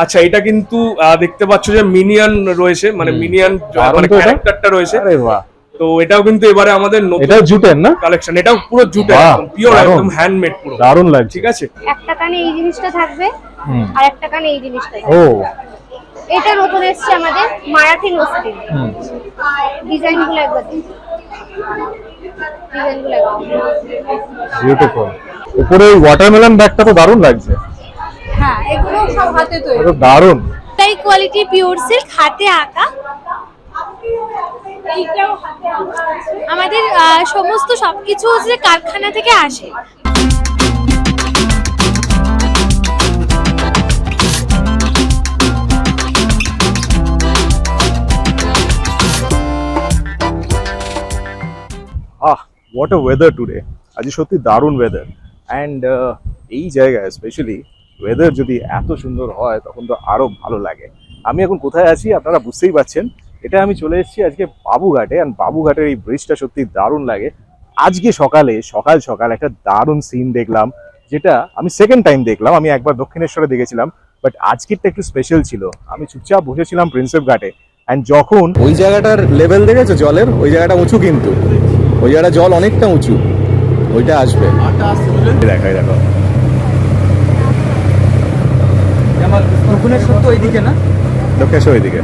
আচ্ছা, এটা কিন্তু দেখতে পাচ্ছ যে মিনিয়ন রয়েছে, মানে মিনিয়ন মানে ক্যারেক্টারটা রয়েছে। আরে বাহ, তো এটাও কিন্তু এবারে আমাদের নতুন এটাও জুটের না কালেকশন, এটাও পুরো জুটের, বাহ, একদম পিওর, দারুণ। একদম হ্যান্ডমেড পুরো, দারুণ লাগছে। ঠিক আছে। একটা কানে এই জিনিসটা থাকবে আর একটা কানে এই জিনিসটা ও থাকবে। এটা নতুন এসেছে আমাদের মারাঠি নস্তিন। ডিজাইনগুলো একবার দেখুন, ডিজাইনগুলো একবার বিউটিফুল। উপরে এই ওয়াটারমেলন ব্যাগটা তো দারুণ লাগছে। হ্যাঁ, এগুলো সব হাতে তৈরি, এটা দারুণ। তাই কোয়ালিটি পিওর সিল্ক, হাতে আঁকা। এইটাও হাতে আঁকা আছে। আমাদের সমস্ত সবকিছু হচ্ছে কারখানা থেকে আসে। What a weather today. আজ সত্যি দারুণ ওয়েদার। অ্যান্ড এই জায়গায় স্পেশালি ওয়েদার যদি এত সুন্দর হয় তখন তো আরো ভালো লাগে। আমি এখন কোথায় আছি আপনারা বুঝতেই পারছেন। এটা আমি চলে এসেছি আজকে বাবুঘাটে, অ্যান্ড বাবুঘাটের এই ব্রিজটা সত্যি দারুণ লাগে। আজকে সকালে সকাল সকাল একটা দারুণ সিন দেখলাম, যেটা আমি সেকেন্ড টাইম দেখলাম। আমি একবার দক্ষিণেশ্বরে দেখেছিলাম, বাট আজকেরটা একটু স্পেশাল ছিল। আমি চুপচাপ বসেছিলাম প্রিন্সেপ ঘাটে, অ্যান্ড যখন ওই জায়গাটার লেভেল দেখেছো জলের, ওই জায়গাটা উঁচু, কিন্তু ওই জায়গাটা জল অনেকটা উঁচু, ওইটা আসবে। দেখাই দেখো, দক্ষিণেশ্বর তো ওইদিকে না, দক্ষিণেশ্বর ওইদিকে।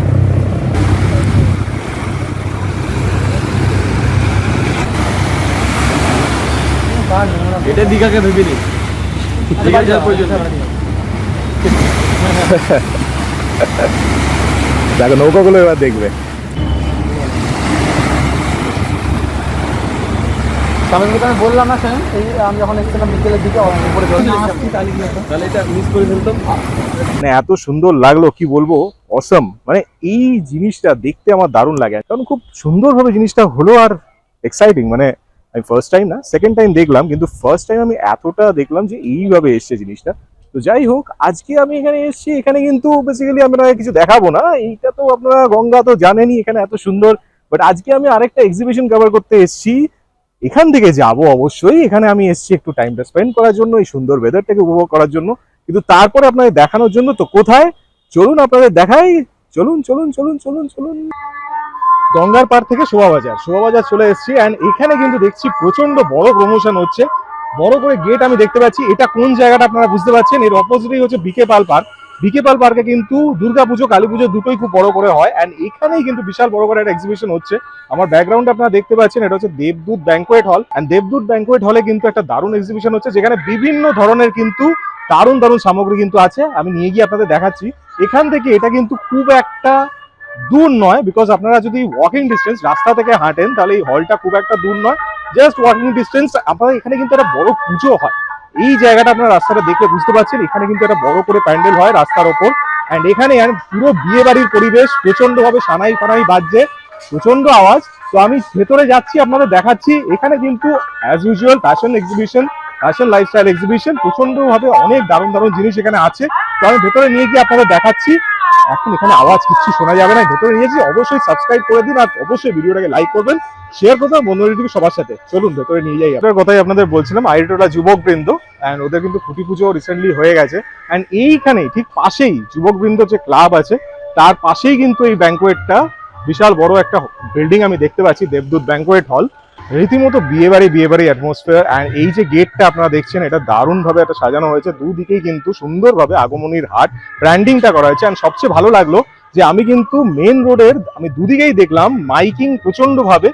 এটা দীঘাকে ভেবে নি, দীঘা যাওয়ার প্রয়োজন নেই। দেখো নৌকাগুলো এবার দেখবে। আমি বললাম না স্যার, এই আমি যখন এসেছিলাম বিকেলের দিকে উপরে জল তাহলে এটা মিস করে ফেলতাম। মানে এত সুন্দর লাগলো, কি বলবো, অসম। মানে এই জিনিসটা দেখতে আমার দারুণ লাগে, কারণ খুব সুন্দরভাবে জিনিসটা হলো। আর এক্সাইটিং, মানে আমি ফার্স্ট টাইম না সেকেন্ড টাইম দেখলাম, কিন্তু ফার্স্ট টাইম আমি এতটা দেখলাম যে এইভাবে এসছে জিনিসটা। তো যাই হোক, আজকে আমি এখানে এসেছি, এখানে কিন্তু বেসিক্যালি আমরা কিছু দেখাবো না। এইটা তো আপনারা গঙ্গা তো জানেনই, এখানে এত সুন্দর। বাট আজকে আমি আরেকটা এক্সিবিশন কভার করতে এসেছি। এখান থেকে যাব অবশ্যই, এখানে আমি এসেছি একটু টাইমটা স্পেন্ড করার জন্য, এই সুন্দর ওয়েদারটাকে উপভোগ করার জন্য, কিন্তু তারপরে আপনাদের দেখানোর জন্য। তো কোথায় চলুন আপনাদের দেখাই, চলুন চলুন চলুন চলুন চলুন। গঙ্গার পাড় থেকে শোভাবাজার চলে এসেছি, অ্যান্ড এখানে কিন্তু দেখছি প্রচন্ড বড় প্রমোশন হচ্ছে। বড় করে গেট আমি দেখতে পাচ্ছি। এটা কোন জায়গাটা আপনারা বুঝতে পারছেন, এর অপোজিটেই হচ্ছে বিকে পাল পার্ক। বিকে পাল পার্কে কিন্তু দুর্গাপুজো কালী পুজো দুটোই খুব বড় করে হয়, অ্যান্ড এখানেই কিন্তু বিশাল বড় করে একটা এক্সিবিশন হচ্ছে। আমার ব্যাকগ্রাউন্ডে আপনারা দেখতে পাচ্ছেন, এটা হচ্ছে দেবদূত banquet hall, and Debdut banquet হলে কিন্তু একটা দারুণ এক্সিবিশন হচ্ছে, যেখানে বিভিন্ন ধরনের কিন্তু দারুণ দারুণ সামগ্রী কিন্তু আছে। আমি নিয়ে গিয়ে আপনাদের দেখাচ্ছি। এখান থেকে এটা কিন্তু খুব একটা দূর নয়, বিকজ আপনারা যদি ওয়াকিং ডিস্টেন্স রাস্তা থেকে হাঁটেন তাহলে এই হলটা খুব একটা দূর নয়, জাস্ট ওয়াকিং ডিস্টেন্স। আপনারা এখানে কিন্তু একটা বড় পুজো হয়। এই জায়গাটা আপনারা রাস্তাটা দেখলে বুঝতে পারছেন, এখানে কিন্তু একটা বড় করে প্যান্ডেল হয় রাস্তার ওপর, অ্যান্ড এখানে পুরো বিয়ে বাড়ির পরিবেশ, প্রচন্ড ভাবে সানাই ফানাই বাজছে, প্রচন্ড আওয়াজ। তো আমি ভেতরে যাচ্ছি, আপনাদের দেখাচ্ছি। এখানে কিন্তু as usual fashion exhibition, fashion lifestyle exhibition, প্রচন্ড ভাবে অনেক দারুণ দারুণ জিনিস এখানে আছে। তো আমি ভেতরে নিয়ে গিয়ে আপনাদের দেখাচ্ছি। এখন এখানে আওয়াজ কিচ্ছু শোনা যাবে না, ভেতরে নিয়েছি। অবশ্যই সাবস্ক্রাইব করে দিন, আর অবশ্যই ভিডিওটাকে লাইক করবেন, শেয়ার করবেন বন্ধুদের সবার সাথে। চলুন ভেতরে নিয়ে যাই। আপনার কথাই আপনাদের বলছিলাম, আইটোলা যুবক বৃন্দ, অ্যান্ড ওদের কিন্তু খুঁটি পুজো রিসেন্টলি হয়ে গেছে, অ্যান্ড এইখানে ঠিক পাশেই যুবক বৃন্দ যে ক্লাব আছে তার পাশেই কিন্তু এই ব্যাংকোয়েটটা, বিশাল বড় একটা বিল্ডিং আমি দেখতে পাচ্ছি, দেবদূত ব্যাংকোয়েট হল। রীতিমতো বিয়ে বাড়ি অ্যাটমসফিয়ার। অ্যান্ড এই যে গেটটা আপনারা দেখছেন, এটা দারুণ ভাবে একটা সাজানো হয়েছে, দুদিকেই কিন্তু সুন্দরভাবে আগমনীর হাট ব্র্যান্ডিংটা করা হয়েছে। অ্যান্ড সবচেয়ে ভালো লাগলো যে আমি কিন্তু মেন রোডের আমি দুদিকেই দেখলাম মাইকিং প্রচন্ড ভাবে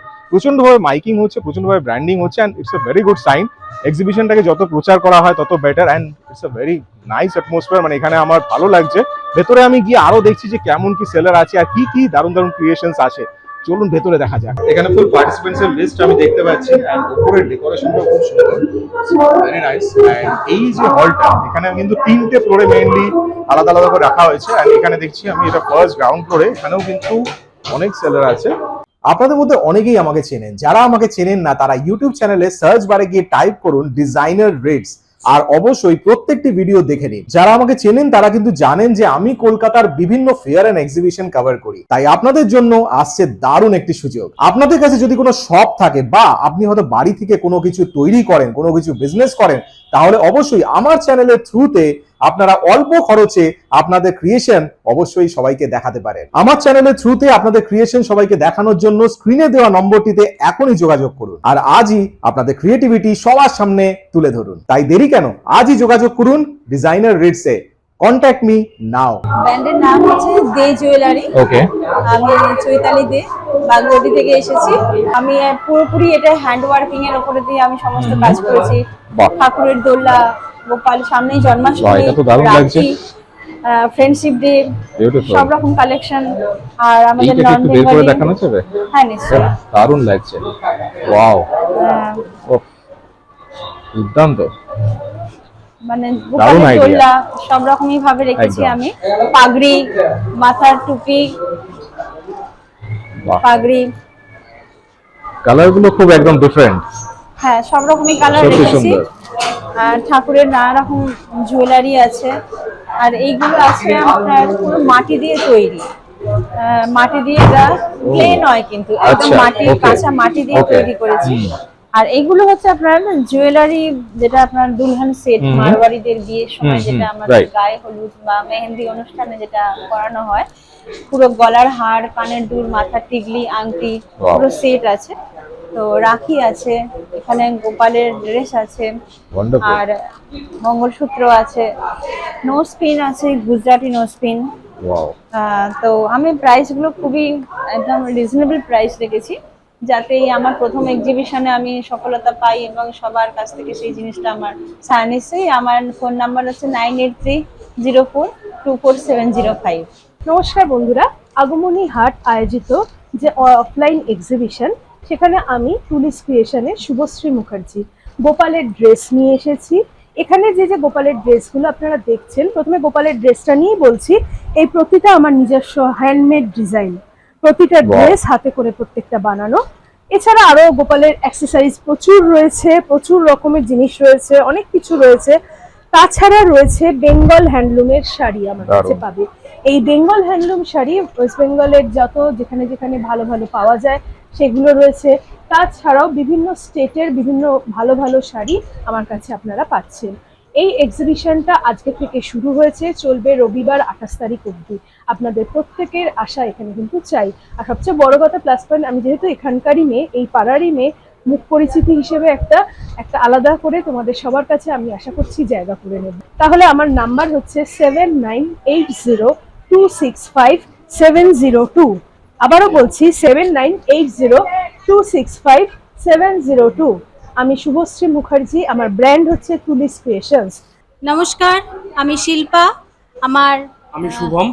মাইকিং হচ্ছে, প্রচন্ড ভাবে ব্র্যান্ডিং হচ্ছে, and it's a very good sign. এক্সিবিশনটাকে যত প্রচার করা হয় তত better, and it's a very nice atmosphere. মানে এখানে আমার ভালো লাগছে। ভেতরে আমি গিয়ে আরো দেখছি যে কেমন কি সেলার আছে আর কি কি দারুণ দারুণ ক্রিয়েশনস আছে। চলুন ভেতরে দেখা যাক। এখানে ফুল পার্টিসিপেন্টস এর লিস্ট আমি দেখতে পাচ্ছি, এন্ড উপরের ডেকোরেশনটা খুব সুন্দর, ভেরি নাইস। এন্ড এই যে হলটা, এখানে কিন্তু তিনটে ফ্লোরে মেইনলি আলাদা আলাদা করে রাখা হয়েছে, এন্ড এখানে দেখছি আমি এটা ফার্স্ট গ্রাউন্ড ফ্লোরে, এখানেও কিন্তু অনেক সেলার আছে। আপনাদের মধ্যে অনেকেই আমাকে চেনেন, যারা আমাকে চেনেন না তারা ইউটিউব চ্যানেলে সার্চ বারে গিয়ে টাইপ করুন ডিজাইনার রেটস, আর অবশ্যই প্রত্যেকটি ভিডিও দেখে নিন। যারা আমাকে চেনেন তারা কিন্তু জানেন যে আমি কলকাতার বিভিন্ন ফেয়ার এন্ড এক্সিবিশন কভার করি, তাই আপনাদের জন্য আসছে দারুণ একটি সুযোগ। আপনাদের কাছে যদি কোনো শপ থাকে, বা আপনি হয়তো বাড়ি থেকে কোনো কিছু তৈরি করেন, কোনো কিছু বিজনেস করেন, তাহলে অবশ্যই আমার চ্যানেলের থ্রুতে আপনারা অল্প খরচে আপনাদের ক্রিয়েশন অবশ্যই সবাইকে দেখাতে পারেন। আমার চ্যানেলের থ্রুতে আপনাদের ক্রিয়েশন সবাইকে দেখানোর জন্য স্ক্রিনে দেওয়া নম্বরটিতে এখনই যোগাযোগ করুন আর আজই আপনাদের ক্রিয়েটিভিটি সবার সামনে তুলে ধরুন। তাই দেরি কেন, আজই যোগাযোগ করুন ডিজাইনার রিডসে। Contact me now. ব্র্যান্ডের নাম হচ্ছে দে জুয়েলারি। ওকে, আমি চৈতালি দে, বাগদড়ি থেকে এসেছি। আমি পুরোপুরি এটা হ্যান্ড ওয়ার্কিং এর উপরে দিয়ে আমি সমস্ত কাজ করেছি। বাহ। ঠাকুরের দোলনা, গোপাল, সামনেই বাহ, জন্মাষ্টমী, এটা তো দারুণ লাগছে। রাখি, ফ্রেন্ডশিপ ডে, Beautiful. সব রকম কালেকশন। আর আমাদের এইটা নন একটু বের করে বেঙ্গলি, দেখানো যাবে? হ্যাঁ নিশ্চয়ই। দারুণ লাগছে, ওয়াও, আহ, ওহ, দুর্দান্ত। মানে দারুণ গোপালের idea। দোলনা সব রকমই ভাবে রেখেছি একদম। আমি। পাগড়ি, মাথার টুপি, বাহ, পাগড়ি, কালার গুলো খুব একদম ডিফারেন্ট, হ্যাঁ সব রকমই কালার সত্যি রেখেছি। সুন্দর। আর ঠাকুরের নানা রকম জুয়েলারি আছে। আর এইগুলো আছে আপনার পুরো মাটি দিয়ে তৈরি। মাটি দিয়ে এটা ক্লে নয়, কিন্তু একদম আচ্ছা, মাটি, okay, কাঁচা মাটি দিয়ে okay, তৈরি করেছি। আর এইগুলো হচ্ছে আপনার জুয়েলারি, যেটা আপনার দুলহান সেট, মারওয়ারিদের বিয়ের সময় যেটা আমাদের right। গায়ে হলুদ বা মেহেন্দি অনুষ্ঠানে যেটা করানো হয়, পুরো গলার হার, কানের দুল, মাথার টিকলি, আংটি, Wow। পুরো সেট আছে। তো রাখি আছে, এখানে গোপালের ড্রেস আছে, ওয়ান্ডারফুল। আর মঙ্গলসূত্র আছে, নোজ পিন আছে, গুজরাটি নোজ পিন। ওয়াও, তো আমি প্রাইস গুলো খুবই একদম রিজনেবল প্রাইস রেখেছি, যাতে আমার প্রথম এক্সিবিশনে আমি সফলতা পাই এবং সবার কাছ থেকে সেই জিনিসটা আমার সার্নিসে। আমার ফোন নাম্বার হচ্ছে 9830424705। নমস্কার বন্ধুরা, আগমনী হাট আয়োজিত যে অফলাইন এক্সিবিশন, সেখানে আমি টুলিস ক্রিয়েশনের শুভশ্রী মুখার্জি গোপালের ড্রেস নিয়ে এসেছি। এখানে যে যে গোপালের ড্রেসগুলো আপনারা দেখছেন, প্রথমে গোপালের ড্রেসটা নিয়েই বলছি। এই প্রতিটা আমার নিজস্ব হ্যান্ডমেড ডিজাইন, প্রতিটা ড্রেস হাতে করে প্রত্যেকটা বানানো। এছাড়া আরো গোপালের অ্যাক্সেসরিজ প্রচুর রয়েছে, প্রচুর রকমের জিনিস রয়েছে, অনেক কিছু রয়েছে। তাছাড়া রয়েছে বেঙ্গল হ্যান্ডলুমের শাড়ি আমার কাছে দারুণ। পাবে। এই বেঙ্গল হ্যান্ডলুম শাড়ি ওয়েস্ট বেঙ্গলের যত যেখানে যেখানে ভালো ভালো পাওয়া যায় সেগুলো রয়েছে। তাছাড়াও বিভিন্ন স্টেটের বিভিন্ন ভালো ভালো শাড়ি আমার কাছে আপনারা পাচ্ছেন। এই এক্সিবিশনটা আজকে থেকে শুরু হয়েছে, চলবে রবিবার 28 তারিখ অবধি। আপনাদের প্রত্যেকের আশা এখানে কিন্তু চাই। আর সবচেয়ে বড় কথা প্লাস পয়েন্ট, আমি যেহেতু এখানকারই মেয়ে, এই পাড়ারই মেয়ে, মুখ পরিচিতি হিসেবে একটা আলাদা করে তোমাদের সবার কাছে আমি আশা করছি জায়গা করে নেব। তাহলে আমার নাম্বার হচ্ছে 7980265702। আবারও বলছি 7980265702। আমি শুভশ্রী মুখার্জি, আমার ব্র্যান্ড হচ্ছে টুলিস ক্রিয়েশনস। নমস্কার, আমি শিল্পা। আমি শুভম।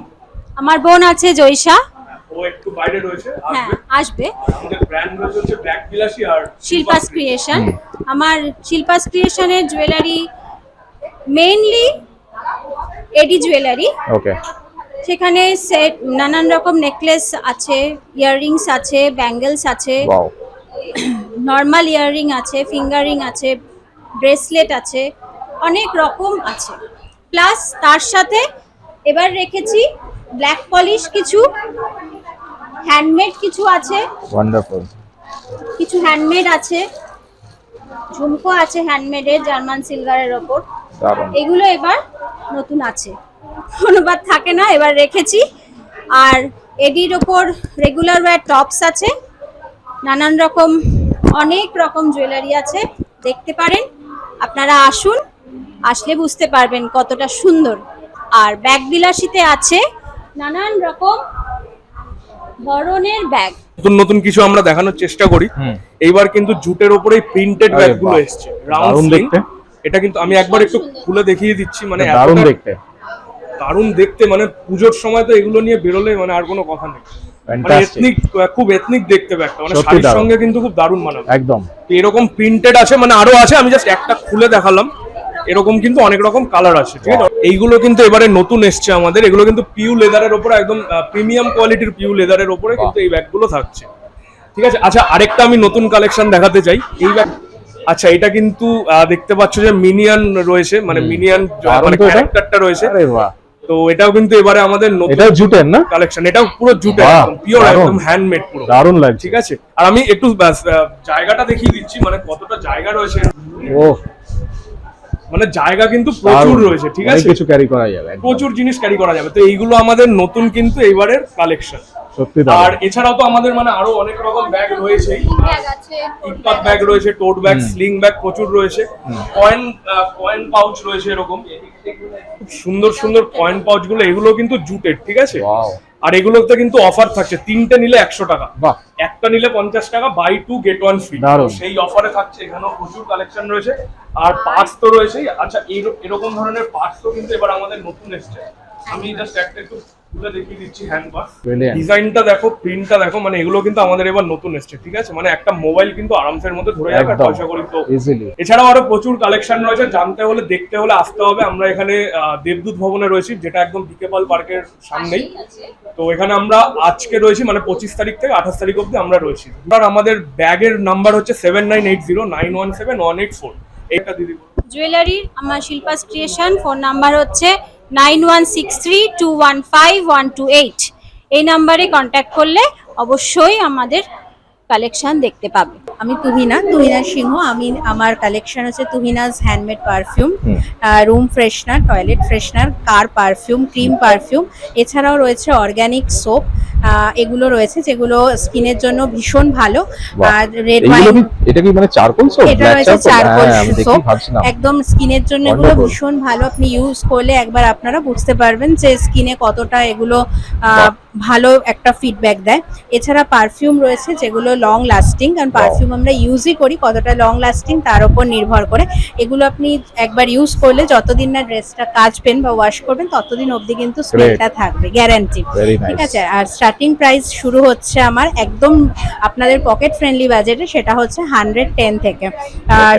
আমার বোন আছে জয়সা। ও একটু বাইরে রয়েছে, হ্যাঁ আসবে। আমাদের ব্র্যান্ড রয়েছে হচ্ছে ব্ল্যাক বিলাসী আর শিল্পাস ক্রিয়েশন। আমার শিল্পাস ক্রিয়েশনের জুয়েলারি মেইনলি এডি জুয়েলারি। ওকে, সেখানে সেট নানান রকম নেকলেস আছে, ইয়াররিংস আছে, ব্যাঙ্গেলস আছে, ওয়াও, নর্মাল ইয়াররিং আছে, ফিঙ্গার রিং আছে, ব্রেসলেট আছে, অনেক রকম আছে। প্লাস তার সাথে এবার রেখেছি ব্ল্যাক পলিশ, কিছু হ্যান্ডমেড কিছু আছে, ওয়ান্ডারফুল। কিছু হ্যান্ডমেড আছে, ঝুমকো আছে হ্যান্ডমেডের, জার্মান সিলভারের ওপর। দারুণ। এগুলো এবার নতুন আছে, অনুবাদ থাকে না, এবার রেখেছি। আর এডির ওপর রেগুলার ওয়্যার টপস আছে, নানান রকম অনেক রকম জুয়েলারি আছে, দেখতে পারেন। আপনারা আসুন, আসলে বুঝতে পারবেন কতটা সুন্দর। আর ব্যাগ বিলাসিতে আছে নানান রকম ধরনের ব্যাগ। নতুন নতুন কিছু আমরা দেখানোর চেষ্টা করি। এইবার কিন্তু জুটের উপরে প্রিন্টেড আরে ব্যাগ গুলো বাহ, এসেছে, রাউন্ড দারুণ স্লিং। দেখতে। এটা কিন্তু আমি একবার একটু খুলে দেখিয়ে দিচ্ছি, মানে দারুণ এতটা দেখতে, দারুণ দেখতে, মানে পুজোর সময় তো এগুলো নিয়ে বেরোলে মানে আর কোনো কথা নেই। মানে Fantastic। এথনিক, খুব এথনিক দেখতে ব্যাগটা, মানে সত্যি শাড়ির দারুণ। সঙ্গে কিন্তু খুব দারুণ মানাবে। একদম। এরকম প্রিন্টেড আছে, মানে আরো আছে, আমি জাস্ট একটা খুলে দেখালাম। এরকম কিন্তু অনেক রকম কালার আছে, ঠিক আছে। এইগুলো কিন্তু এবারে নতুন এসছে আমাদের, এগুলো কিন্তু পিউ লেদারের উপরে, একদম প্রিমিয়াম কোয়ালিটির পিউ লেদারের উপরে কিন্তু এই ব্যাগগুলো থাকছে, ঠিক আছে। আচ্ছা, আরেকটা আমি নতুন কালেকশন দেখাতে চাই, এই ব্যাগ। আচ্ছা, এটা কিন্তু দেখতে পাচ্ছ যে মিনিয়ন রয়েছে, মানে মিনিয়ন দারুণ মানে তো এটা। ক্যারেক্টারটা রয়েছে। আরে বাহ, তো এটাও কিন্তু এবারে আমাদের নতুন এটাও জুটের না? কালেকশন, এটাও পুরো জুটের, বাহ, পিওর, দারুণ। একদম হ্যান্ডমেড পুরো, দারুণ লাগছে। ঠিক আছে। আর আমি একটু জায়গাটা দেখিয়ে দিচ্ছি, মানে কতটা জায়গা রয়েছে। ও মানে জায়গা কিন্তু প্রচুর দারুণ। রয়েছে, ঠিক অনেক আছে, কিছু ক্যারি করা যাবে একদম। প্রচুর জিনিস ক্যারি করা যাবে। তো এইগুলো আমাদের নতুন কিন্তু এবারের কালেকশন। সত্যি আর দারুণ। এছাড়াও তো আমাদের মানে আরো অনেক রকম ব্যাগ রয়েছে, ব্যাগ আছে, ইকপাক ব্যাগ রয়েছে, টোট ব্যাগ, স্লিং ব্যাগ প্রচুর রয়েছে, কয়েন পাউচ রয়েছে, এরকম খুব সুন্দর সুন্দর কয়েন পাউচ গুলো, এগুলো কিন্তু জুটের, ঠিক আছে। Wow. আর এগুলোতে কিন্তু অফার থাকছে, 3টে নিলে 100 টাকা, বাহ। একটা নিলে 50 টাকা, বাই 2 গেট 1 ফ্রি। দারুণ। সেই অফারে থাকছে, এখানেও প্রচুর কালেকশন রয়েছে। আর পার্টস তো রয়েছেই। আচ্ছা, এরকম ধরনের পার্টস তো কিন্তু এবার আমাদের নতুন এসেছে। আমি জাস্ট একটা একটু খুলে দেখিয়ে দিচ্ছি হ্যান্ড পার্টস। Brilliant. ডিজাইনটা দেখো, প্রিন্টটা দেখো, মানে এগুলো কিন্তু আমাদের এবার নতুন এসেছে, ঠিক আছে। মানে একটা মোবাইল কিন্তু আরামসের মধ্যে ধরে যাবে, আর একদম। পয়সা করি তো ইজিলি। এছাড়াও আরো প্রচুর কালেকশন রয়েছে, জানতে হলে দেখতে হলে আসতে হবে। আমরা এখানে দেবদূত ভবনে রয়েছি, যেটা একদম বিকেপাল পার্কের সামনেই। তো এখানে আমরা আজকে রয়েছি, মানে 25 তারিখ থেকে 28 তারিখ অব্দি আমরা রয়েছি। আর আমাদের ব্যাগের নাম্বার হচ্ছে 7980917184। এটা দিদি বলুন। জুয়েলারির আমার শিল্পাস ক্রিয়েশন, ফোন নাম্বার হচ্ছে 9163215128। এই নাম্বারে কন্ট্যাক্ট করলে অবশ্যই আমাদের কালেকশন দেখতে পাবে। আমি তুহিনা সিংহ। আমার কালেকশন হচ্ছে তুহিনাস handmade perfume, room freshener, toilet freshener, car perfume, cream perfume. এছাড়াও রয়েছে অর্গানিক সোপ, এগুলো রয়েছে যেগুলো স্কিনের জন্য ভীষণ ভালো। আর রেড ওয়াইন, এটা কি মানে চারকোল সোপ? এটা রয়েছে চারকোল সোপ, ভাবছিলাম। একদম স্কিনের জন্য এগুলো Wonderful. ভীষণ ভালো। আপনি ইউজ করলে একবার আপনারা বুঝতে পারবেন যে স্কিনে কতটা এগুলো ভালো একটা ফিডব্যাক দেয়। এছাড়া পারফিউম রয়েছে যেগুলো লং লাস্টিং, কারণ পারফিউম আমরা ইউজই করি, কতটা লং লাস্টিং তার উপর নির্ভর করে। এগুলো আপনি একবার ইউজ করলে যতদিন না ড্রেসটা কাচবেন বা ওয়াশ করবেন ততদিন অবধি কিন্তু স্মেলটা থাকবে, গ্যারান্টি। Very nice. ঠিক আছে। আর স্টার্টিং প্রাইস শুরু হচ্ছে আমার একদম আপনাদের পকেট ফ্রেন্ডলি বাজেটে, সেটা হচ্ছে 110 থেকে।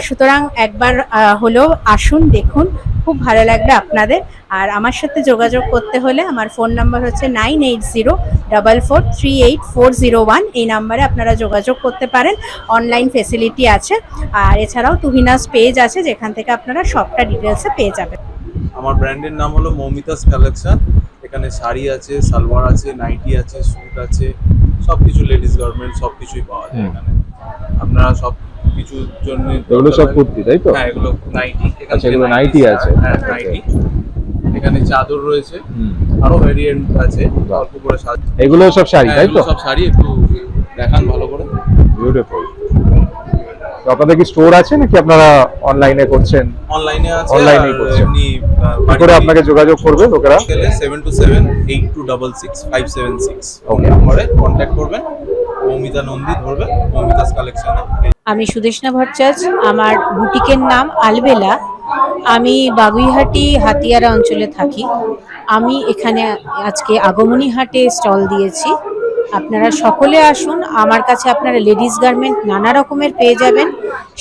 সুতরাং একবার হলেও আসুন, দেখুন, খুব ভালো লাগবে আপনাদের। আর আমার সাথে যোগাযোগ করতে হলে আমার ফোন নাম্বার হচ্ছে 9804438401। এই নাম্বারে আপনারা যোগাযোগ করতে পারেন। অনলাইন ফেসিলিটি আছে। আর এছাড়াও তুহিনাস পেজ আছে, যেখান থেকে আপনারা সবটা ডিটেলসে পেয়ে যাবেন। আমার ব্র্যান্ডের নাম হলো মৌমিতাস কালেকশন। এখানে শাড়ি আছে, সালোয়ার আছে, নাইটি আছে, স্যুট আছে, সব কিছু লেডিস গার্মেন্টস সব কিছুই পাওয়া যায় এখানে। আপনারা সব কিছুর জন্য এগুলো সব কুর্তি, তাই তো? হ্যাঁ, এগুলো নাইটি। আচ্ছা, এগুলো নাইটি আছে। হ্যাঁ, নাইটি। এখানে চাদর রয়েছে, আরো ভেরিয়েন্ট আছে, অল্প করে সাজ। এগুলো সব শাড়ি, হ্যাঁ, তাই তো? এগুলো সব শাড়ি। একটু দেখান ভালো করে। বিউটিফুল। তো আপনাদের কি স্টোর আছে নাকি আপনারা অনলাইনে করছেন? অনলাইনে আছে, Online-এই আর করছেন। এমনি কি করে আপনাকে যোগাযোগ করবে লোকেরা? 7278265776 Okay. নম্বরে কন্ট্যাক্ট করবেন। মৌমিতা নন্দী ধরবে, মৌমিতাস কালেকশনে। আমি সুদেশনা ভট্টাচার্য, আমার বুটিকের নাম আলবেলা। আমি বাগুইহাটি হাতিয়ারা অঞ্চলে থাকি। আমি এখানে আজকে আগমনী হাটে স্টল দিয়েছি। আপনারা সকলে আসুন, আমার কাছে আপনারা লেডিস গার্মেন্ট নানা রকমের পেয়ে যাবেন।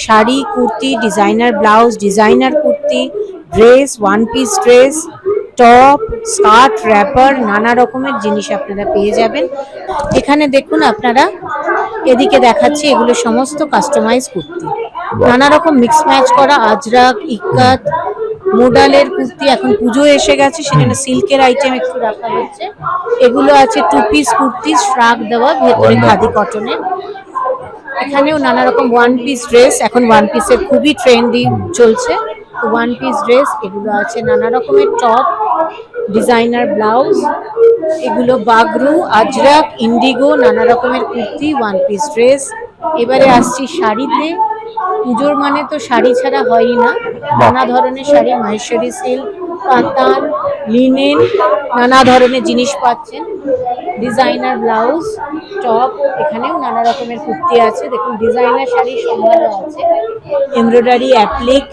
Sari, kurti, designer blouse, designer kurti, dress, one piece dress, top, skirt, wrapper, নানা রকমের জিনিস আপনারা পেয়ে যাবেন। এখানে দেখুন, আপনারা এদিকে দেখাচ্ছি, এগুলো সমস্ত কাস্টমাইজ কুর্তি, নানা রকম মিক্স ম্যাচ করা, আজরাক, ইক্কাত, মোডালের কুর্তি। এখন পুজো এসে গেছে, সেখানে সিল্কের আইটেম একটু রাখা হচ্ছে। এগুলো আছে 2 পিস কুর্তি, শ্রাগ দেওয়া, ভেতরে খাদি কটনের। এখানেও নানা রকম 1 পিস ড্রেস, এখন 1 পিসের খুবই ট্রেন্ডি চলছে। তো 1 পিস ড্রেস এগুলো আছে, নানা রকমের টপ, ডিজাইনার ব্লাউজ, এগুলো বাগরু, আজরাক, ইন্ডিগো, নানা রকমের কুর্তি, 1 পিস ড্রেস। এবারে আসছি শাড়িতে। পুজোর মানে তো শাড়ি ছাড়া হয়ই না, নানা ধরনের শাড়ি, মাহেশ্বরী সিল্ক, কাতান, লিনেন, নানা ধরনের জিনিস পাচ্ছেন। ডিজাইনার ব্লাউজ, টপ, এখানেও নানা রকমের কুর্তি আছে। দেখুন, ডিজাইনার শাড়ির সম্ভারও আছে, এমব্রয়ডারি, অ্যাপ্লিক,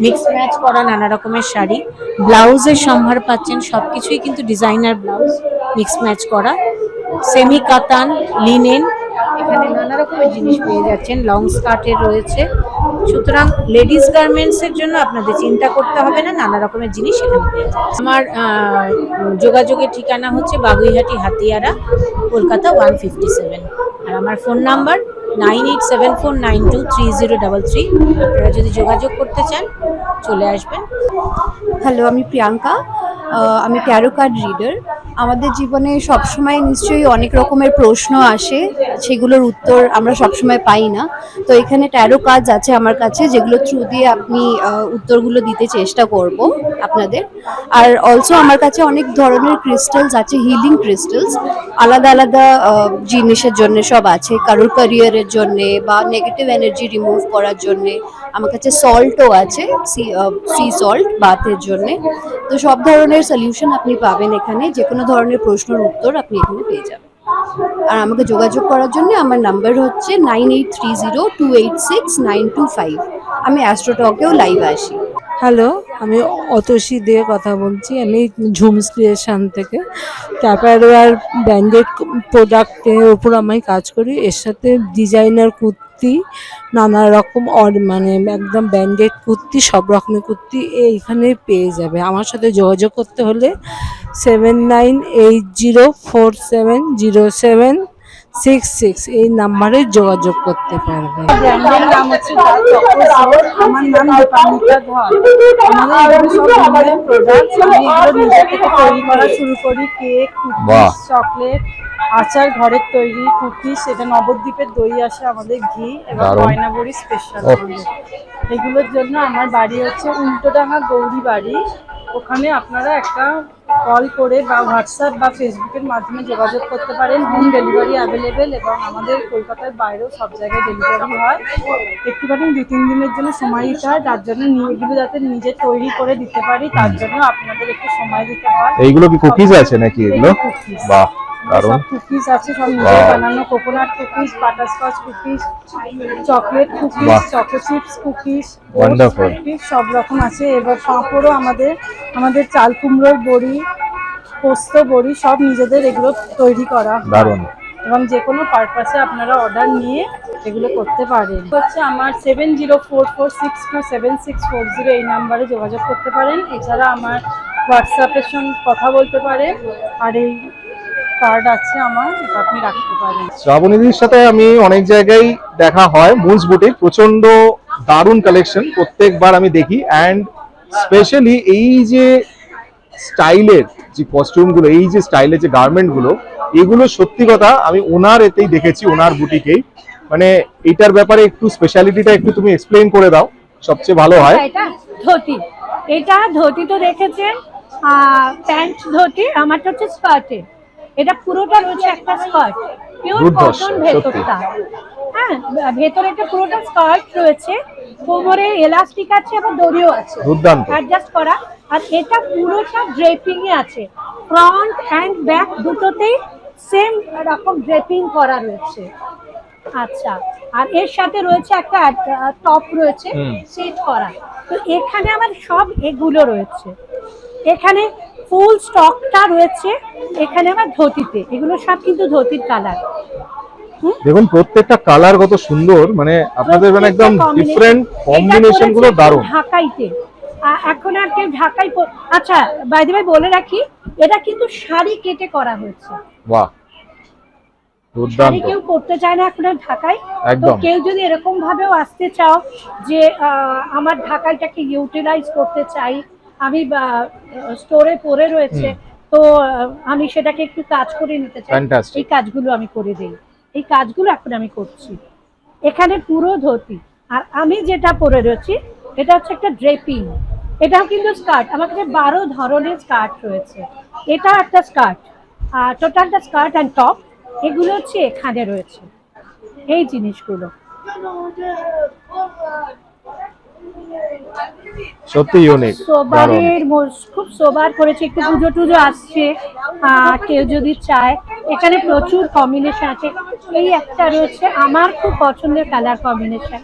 মিক্স ম্যাচ করা নানা রকমের শাড়ি, ব্লাউজের সম্ভার পাচ্ছেন। সবকিছুই কিন্তু ডিজাইনার ব্লাউজ, মিক্স ম্যাচ করা, সেমি কাতান, লিনেন, এখানে নানা রকমের জিনিস পেয়ে যাচ্ছেন। লং স্কার্টের রয়েছে। সুতরাং লেডিস গার্মেন্টসের জন্য আপনাদের চিন্তা করতে হবে না, নানা রকমের জিনিস এখানে পেয়ে যাচ্ছে। আমার যোগাযোগের ঠিকানা হচ্ছে বাগুইহাটি হাতিয়ারা, কলকাতা 157। আর আমার ফোন নাম্বার 9874923033। আপনারা যদি যোগাযোগ করতে চান চলে আসবেন। হ্যালো, আমি প্রিয়াঙ্কা। আমি ট্যারো কার্ড রিডার। আমাদের জীবনে সবসময় নিশ্চয়ই অনেক রকমের প্রশ্ন আসে সেগুলোর উত্তর আমরা সবসময় পাই না। তো এখানে ট্যারো কার্ডস আছে আমার কাছে, যেগুলো থ্রু দিয়ে আপনি উত্তরগুলো দিতে চেষ্টা করব আপনাদের। আর অলসো আমার কাছে অনেক ধরনের ক্রিস্টালস আছে, হিলিং ক্রিস্টালস, আলাদা আলাদা জিনিসের জন্য সব আছে, কারোর ক্যারিয়ারের জন্য বা নেগেটিভ এনার্জি রিমুভ করার জন্য। আমার কাছে সল্টও আছে, সি সল্ট বাথের জন্য। তো সব ধরনের সলিউশন আপনি পাবেন এখানে, যে কোনো ধরনের প্রশ্নের উত্তর আপনি এখানে পেয়ে যাবেন। আর আমাকে যোগাযোগ করার জন্য আমার নাম্বার হচ্ছে 9830286925। আমি অ্যাস্ট্রোটকেও লাইভ আসি। হ্যালো, আমি অতসী দিয়ে কথা বলছি। আমি ঝুমস ক্রিয়েশন থেকে ট্যাপারওয়্যার ব্র্যান্ডেড প্রোডাক্টের ওপর আমি কাজ করি। এর সাথে ডিজাইনার কুর্তি, নানা রকম মানে একদম ব্র্যান্ডেড কুর্তি, সব রকমের কুর্তি এইখানে পেয়ে যাবে। আমার সাথে যোগাযোগ করতে হলে 7980470766 এই নাম্বারে যোগাযোগ করতে পারবে। ব্র্যান্ডের নাম হচ্ছে আমার নাম দীপান্বিতা ধর। আমাদের এগুলো সব ব্র্যান্ডেড প্রোডাক্ট। আমি এগুলো নিজে থেকে তৈরি করা শুরু করি। কেক, কুকিজ, চকলেট, আচার ঘরের তৈরি, কুকিজ, এটা নবদ্বীপের দই আসে আমাদের, ঘি এবং ময়নাবড়ি স্পেশাল। এগুলোর জন্য আমার বাড়ি হচ্ছে উল্টোডাঙ্গা গৌরী বাড়ি। ওখানে আপনারা একটা কল করে বা হোয়াটসঅ্যাপ বা ফেসবুকের মাধ্যমে যোগাযোগ করতে পারেন। হোম ডেলিভারি অ্যাভেলেবেল এবং আমাদের কলকাতার বাইরেও সব জায়গায় ডেলিভারি হয়। একটুখানি 2-3 দিনের জন্য সময় দিতে হয়, তার জন্য এগুলো যাতে নিজে তৈরি করে দিতে পারি তার জন্য আপনাদের একটু সময় দিতে হয়। এইগুলো কি কুকিজ আছে নাকি এগুলো? বাহ, দারুণ। সব কুকিজ আছে, সব নিজে বানানো, coconut cookies, butterscotch cookies, chocolate cookies, choco chips cookies, wonderful, সব রকম আছে। এবার পাঁপড়ও আমাদের চাল কুমড়োর বড়ি, পোস্ত বড়ি সব নিজেদের এগুলো তৈরি করা। দারুণ। এবং যে কোনো পারপাসে আপনারা অর্ডার নিয়ে এগুলো করতে পারেন। হচ্ছে আমার 7044627640 এই নাম্বারে যোগাযোগ করতে পারেন। এছাড়া আমার হোয়াটসঅ্যাপের সঙ্গে কথা বলতে পারেন। আর এই কার্ড আছে আমার, এটা আপনি রাখতে পারেন। শ্রাবণীদির সাথে আমি অনেক জায়গায় দেখা হয়, মুন্স বুটিক, প্রচন্ড দারুণ কালেকশন প্রত্যেকবার আমি দেখি। অ্যান্ড স্পেশালি এই যে স্টাইলের যে কস্টিউমগুলো, এই যে স্টাইলের যে গার্মেন্টগুলো, এগুলো সত্যি কথা আমি ওনার এতেই দেখেছি, ওনার বুটিকেই। মানে এইটার ব্যাপারে একটু স্পেশালিটিটা একটু তুমি এক্সপ্লেইন করে দাও, সবচেয়ে ভালো হয়। এটা ধুতি, এটা ধুতি তো দেখেছেন, প্যান্ট ধুতি, আমারটা হচ্ছে স্কার্টে। এটা পুরোটা রয়েছে একটা স্কার্ট, পিওর কটন ভেতরটা। হ্যাঁ, ভেতরে এটা পুরোটা স্কার্ট রয়েছে, কোমরে এলাস্টিক আছে, আবার দড়িও আছে অ্যাডজাস্ট করা। আর এটা পুরোটা ড্রেপিং এ আছে, ফ্রন্ট এন্ড ব্যাক দুটোতেই সেম রকম ড্রেপিং করা রয়েছে। আচ্ছা, আর এর সাথে রয়েছে একটা টপ রয়েছে সেট করা। তো এখানে আমার সব এগুলো রয়েছে, এখানে ফুল স্টকটা রয়েছে এখানে আমার ধুতিতে। এগুলো সব কিন্তু ধুতির কালার। দেখুন প্রত্যেকটা কালার কত সুন্দর, মানে আপনাদের মানে একদম ডিফারেন্ট কম্বিনেশন গুলো দারুণ। ঢাকাইতে এখন আর কেউ ঢাকাই, আচ্ছা বাই দ্য ওয়ে বলে রাখি, এটা কিন্তু শাড়ি কেটে করা হয়েছে। বাহ, শাড়ি কেউ করতে চায় না এখন আর ঢাকাই। তো কেউ যদি এরকম ভাবেও আসতে চাও যে আমার ঢাকাইটাকে ইউটিলাইজ করতে চাই, আমি স্টোরে পরে রয়েছে, তো আমি সেটাকে একটু কাজ করে নিতে চাই, এই কাজগুলো আমি করে দিই। এই কাজগুলো এখন আমি করছি। এখানে পুরো ধুতি, আর আমি যেটা পরে রয়েছি এটা হচ্ছে একটা ড্রেপিং। এটাও কিন্তু স্কার্ট, আমার কাছে 12 ধরনের স্কার্ট রয়েছে। এটা একটা স্কার্ট, টোটালটা স্কার্ট অ্যান্ড টপ, এগুলো হচ্ছে এখানে রয়েছে এই জিনিসগুলো। সত্যি ইউনিক, সোবারের খুব সোবার করেছে। একটু পুজো টুজো আসছে, কেউ যদি চায়, এখানে প্রচুর কম্বিনেশন আছে। এই একটা রয়েছে আমার খুব পছন্দের কালার কম্বিনেশন।